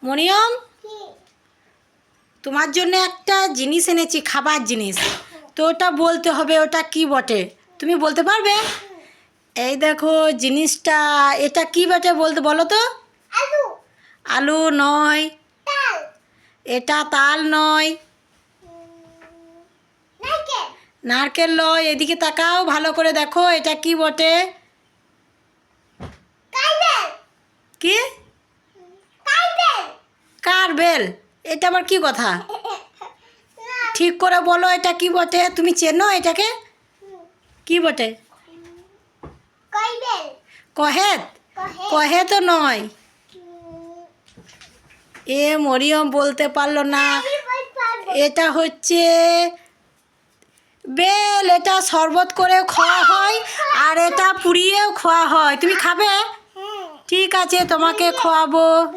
মরিয়ম, তোমার জন্য একটা জিনিস এনেছি, খাবার জিনিস। তো ওটা বলতে হবে ওটা কি বটে, তুমি বলতে পারবে? এই দেখো জিনিসটা, এটা কি বটে বলতে, বলো তো। আলু। আলু নয়। তাল। এটা তাল নয়। নারকেল। নারকেল নয়। এদিকে তাকাও, ভালো করে দেখো এটা কি বটে। কাইবেল। কি? কাইবেল। কার বেল? এটা আবার কি কথা? ঠিক করে বলো এটা কি বটে, তুমি চেনো এটাকে? কি বটে? কাইবেল। কহেত? কহে তো নয়। এ মরিয়ম বলতে পারলো না। এটা হচ্ছে বেল। এটা শরবত করে খাওয়া হয়, আর এটা পুড়িয়েও খাওয়া হয়। তুমি খাবে? ঠিক আছে, তোমাকে খাওয়াবো।